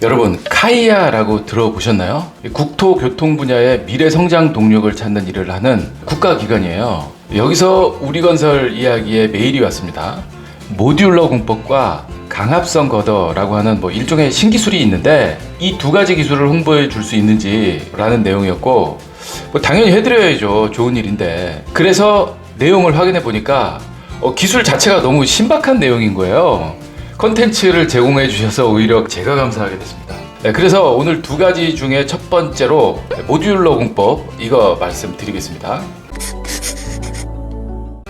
여러분, 카이아라고 들어보셨나요? 국토교통 분야의 미래 성장 동력을 찾는 일을 하는 국가기관이에요. 여기서 우리건설 이야기에 메일이 왔습니다. 모듈러 공법과 강합성 거더라고 하는 일종의 신기술이 있는데 이 두 가지 기술을 홍보해 줄 수 있는지 라는 내용이었고, 당연히 해드려야죠. 좋은 일인데. 그래서 내용을 확인해 보니까 기술 자체가 너무 신박한 내용인 거예요. 컨텐츠를 제공해 주셔서 오히려 제가 감사하게 됐습니다. 그래서 오늘 두 가지 중에 첫 번째로 모듈러 공법, 이거 말씀드리겠습니다.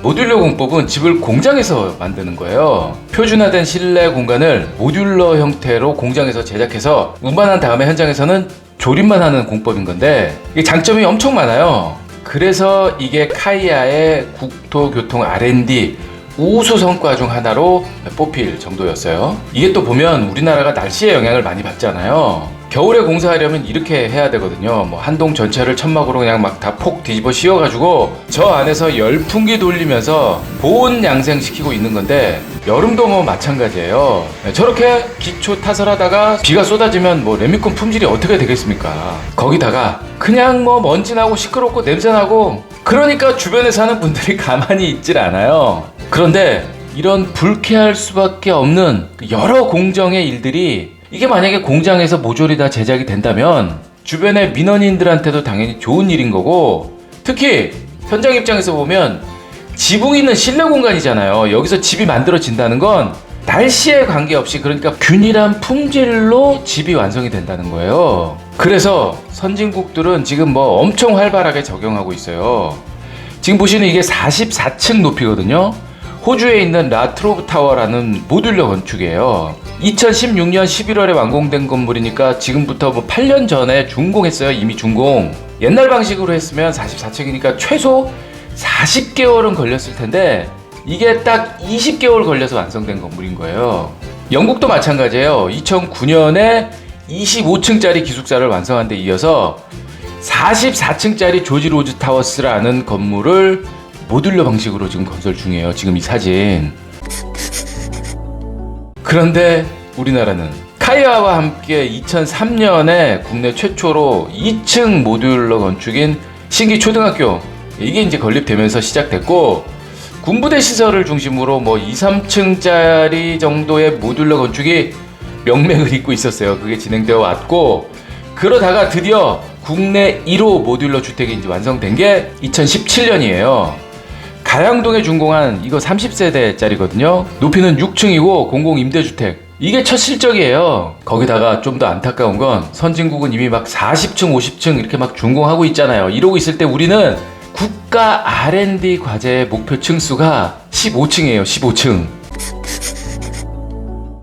모듈러 공법은 집을 공장에서 만드는 거예요. 표준화된 실내 공간을 모듈러 형태로 공장에서 제작해서 운반한 다음에 현장에서는 조립만 하는 공법인 건데, 이게 장점이 엄청 많아요. 그래서 이게 카이아의 국토교통 R&D 우수 성과 중 하나로 뽑힐 정도였어요. 이게 또 보면 우리나라가 날씨의 영향을 많이 받잖아요. 겨울에 공사하려면 이렇게 해야 되거든요. 한 동 전체를 천막으로 그냥 막 다 폭 뒤집어 씌워가지고 저 안에서 열풍기 돌리면서 보온 양생시키고 있는 건데, 여름도 마찬가지예요. 저렇게 기초 타설하다가 비가 쏟아지면 레미콘 품질이 어떻게 되겠습니까? 거기다가 그냥 먼지 나고 시끄럽고 냄새 나고, 그러니까 주변에 사는 분들이 가만히 있질 않아요. 그런데 이런 불쾌할 수밖에 없는 여러 공정의 일들이, 이게 만약에 공장에서 모조리 다 제작이 된다면 주변의 민원인들한테도 당연히 좋은 일인 거고, 특히 현장 입장에서 보면 지붕 있는 실내 공간이잖아요. 여기서 집이 만들어진다는 건 날씨에 관계없이, 그러니까 균일한 품질로 집이 완성이 된다는 거예요. 그래서 선진국들은 지금 엄청 활발하게 적용하고 있어요. 지금 보시는 이게 44층 높이거든요. 호주에 있는 라트로브 타워라는 모듈러 건축이에요. 2016년 11월에 완공된 건물이니까 지금부터 8년 전에 준공했어요. 이미 준공. 옛날 방식으로 했으면 44층이니까 최소 40개월은 걸렸을 텐데, 이게 딱 20개월 걸려서 완성된 건물인 거예요. 영국도 마찬가지예요. 2009년에 25층짜리 기숙사를 완성한 데 이어서 44층짜리 조지 로즈 타워스라는 건물을 모듈러 방식으로 지금 건설 중이에요. 지금 이 사진. 그런데 우리나라는 카이아와 함께 2003년에 국내 최초로 2층 모듈러 건축인 신기 초등학교, 이게 이제 건립되면서 시작됐고, 군부대 시설을 중심으로 2, 3층짜리 정도의 모듈러 건축이 명맥을 잇고 있었어요. 그게 진행되어 왔고, 그러다가 드디어 국내 1호 모듈러 주택이 이제 완성된 게 2017년이에요. 가양동에 준공한 이거 30세대짜리거든요. 높이는 6층이고 공공임대주택. 이게 첫 실적이에요. 거기다가 좀 더 안타까운 건, 선진국은 이미 40층, 50층 이렇게 준공하고 있잖아요. 이러고 있을 때 우리는 국가 R&D 과제의 목표 층수가 15층이에요. 15층.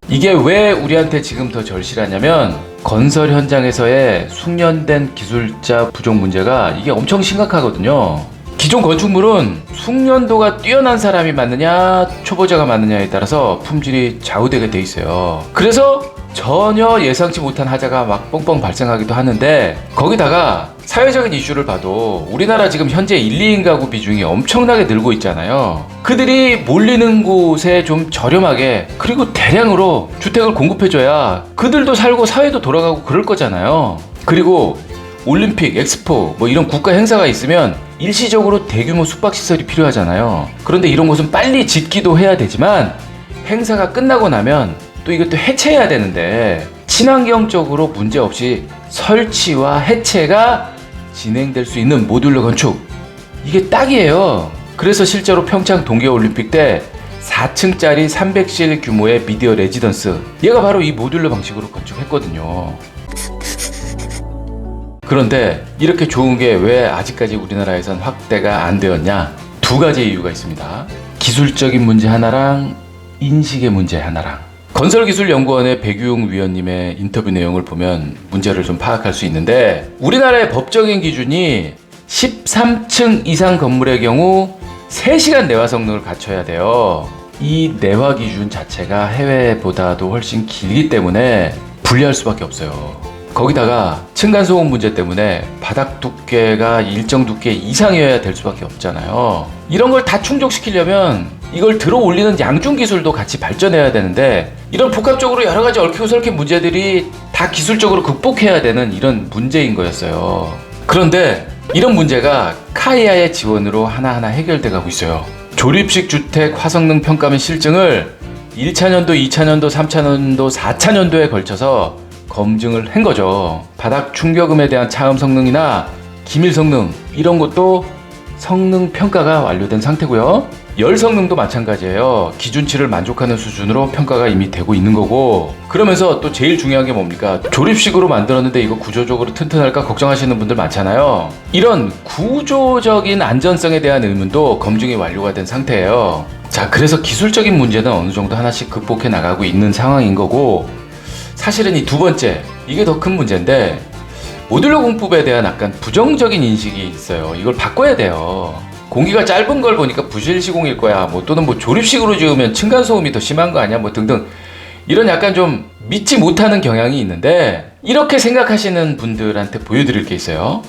이게 왜 우리한테 지금 더 절실하냐면, 건설 현장에서의 숙련된 기술자 부족 문제가 이게 엄청 심각하거든요. 기존 건축물은 숙련도가 뛰어난 사람이 맞느냐 초보자가 맞느냐에 따라서 품질이 좌우되게 돼 있어요. 그래서 전혀 예상치 못한 하자가 뻥뻥 발생하기도 하는데, 거기다가 사회적인 이슈를 봐도 우리나라 지금 현재 1, 2인 가구 비중이 엄청나게 늘고 있잖아요. 그들이 몰리는 곳에 좀 저렴하게, 그리고 대량으로 주택을 공급해줘야 그들도 살고 사회도 돌아가고 그럴 거잖아요. 그리고 올림픽, 엑스포 이런 국가 행사가 있으면 일시적으로 대규모 숙박시설이 필요하잖아요. 그런데 이런 곳은 빨리 짓기도 해야 되지만 행사가 끝나고 나면 또 이것도 해체해야 되는데, 친환경적으로 문제없이 설치와 해체가 진행될 수 있는 모듈러 건축, 이게 딱이에요. 그래서 실제로 평창 동계올림픽 때 4층짜리 300실 규모의 미디어 레지던스, 얘가 바로 이 모듈러 방식으로 건축했거든요. 그런데 이렇게 좋은 게 왜 아직까지 우리나라에선 확대가 안 되었냐? 두 가지 이유가 있습니다. 기술적인 문제 하나랑 인식의 문제 하나랑. 건설기술연구원의 백유웅 위원님의 인터뷰 내용을 보면 문제를 좀 파악할 수 있는데, 우리나라의 법정인 기준이 13층 이상 건물의 경우 3시간 내화 성능을 갖춰야 돼요. 이 내화 기준 자체가 해외보다도 훨씬 길기 때문에 불리할 수밖에 없어요. 거기다가 층간소음 문제 때문에 바닥 두께가 일정 두께 이상이어야 될 수밖에 없잖아요. 이런 걸 다 충족시키려면 이걸 들어 올리는 양중 기술도 같이 발전해야 되는데 이런 복합적으로 여러 가지 얽히고 설킨 문제들이 다 기술적으로 극복해야 되는 이런 문제인 거였어요. 그런데 이런 문제가 카이아의 지원으로 하나하나 해결돼 가고 있어요. 조립식 주택 화성능 평가 및 실증을 1차년도, 2차년도, 3차년도, 4차년도에 걸쳐서 검증을 한 거죠. 바닥 충격음에 대한 차음 성능이나 기밀 성능 이런 것도 성능 평가가 완료된 상태고요. 열 성능도 마찬가지예요. 기준치를 만족하는 수준으로 평가가 이미 되고 있는 거고, 그러면서 또 제일 중요한 게 뭡니까? 조립식으로 만들었는데 이거 구조적으로 튼튼할까 걱정하시는 분들 많잖아요. 이런 구조적인 안전성에 대한 의문도 검증이 완료가 된 상태예요. 자, 그래서 기술적인 문제는 어느 정도 하나씩 극복해 나가고 있는 상황인 거고, 사실은 이 두 번째, 이게 더 큰 문제인데 모듈러 공법에 대한 약간 부정적인 인식이 있어요. 이걸 바꿔야 돼요. 공기가 짧은 걸 보니까 부실 시공일 거야. 또는 조립식으로 지으면 층간 소음이 더 심한 거 아니야? 등등. 이런 약간 좀 믿지 못하는 경향이 있는데, 이렇게 생각하시는 분들한테 보여드릴 게 있어요.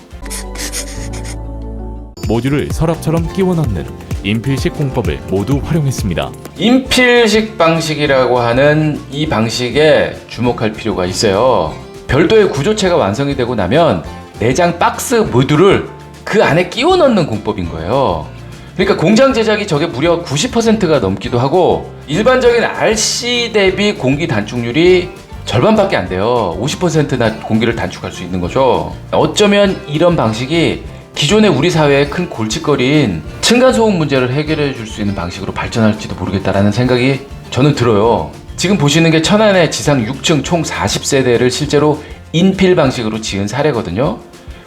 모듈을 서랍처럼 끼워 넣는 인필식 공법을 모두 활용했습니다. 인필식 방식이라고 하는 이 방식에 주목할 필요가 있어요. 별도의 구조체가 완성이 되고 나면 내장 박스 모듈을 그 안에 끼워 넣는 공법인 거예요. 그러니까 공장 제작이 저게 무려 90%가 넘기도 하고, 일반적인 RC 대비 공기 단축률이 절반밖에 안 돼요. 50%나 공기를 단축할 수 있는 거죠. 어쩌면 이런 방식이 기존의 우리 사회의 큰 골칫거리인 층간소음 문제를 해결해 줄 수 있는 방식으로 발전할지도 모르겠다라는 생각이 저는 들어요. 지금 보시는 게 천안의 지상 6층 총 40세대를 실제로 인필 방식으로 지은 사례거든요.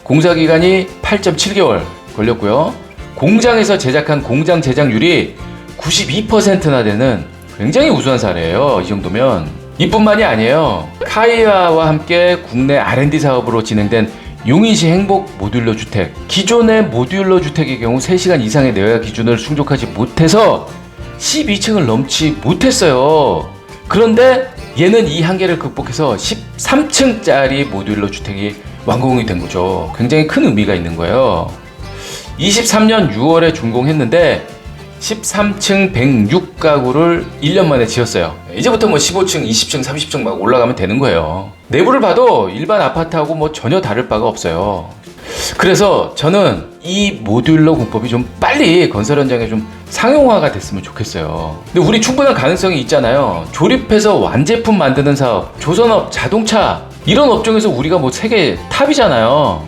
공사 기간이 8.7개월 걸렸고요. 공장에서 제작한 공장 제작률이 92%나 되는 굉장히 우수한 사례예요. 이 정도면. 이뿐만이 아니에요. 카이아와 함께 국내 R&D 사업으로 진행된 용인시 행복 모듈러 주택, 기존의 모듈러 주택의 경우 3시간 이상의 내외 기준을 충족하지 못해서 12층을 넘지 못했어요. 그런데 얘는 이 한계를 극복해서 13층짜리 모듈러 주택이 완공이 된 거죠. 굉장히 큰 의미가 있는 거예요. 23년 6월에 준공했는데 13층 106가구를 1년 만에 지었어요. 이제부터 15층, 20층, 30층 막 올라가면 되는 거예요. 내부를 봐도 일반 아파트하고 전혀 다를 바가 없어요. 그래서 저는 이 모듈러 공법이 좀 빨리 건설 현장에 좀 상용화가 됐으면 좋겠어요. 근데 우리 충분한 가능성이 있잖아요. 조립해서 완제품 만드는 사업, 조선업, 자동차 이런 업종에서 우리가 세계 탑이잖아요.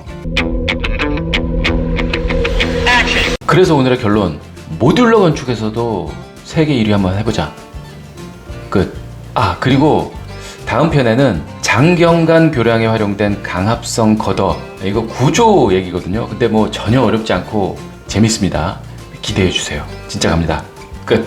그래서 오늘의 결론, 모듈러 건축에서도 세계 1위 한번 해보자. 끝. 그리고 다음 편에는 장경간 교량에 활용된 강합성 겉어, 이거 구조 얘기거든요. 근데 전혀 어렵지 않고 재밌습니다. 기대해 주세요. 진짜 갑니다. 끝.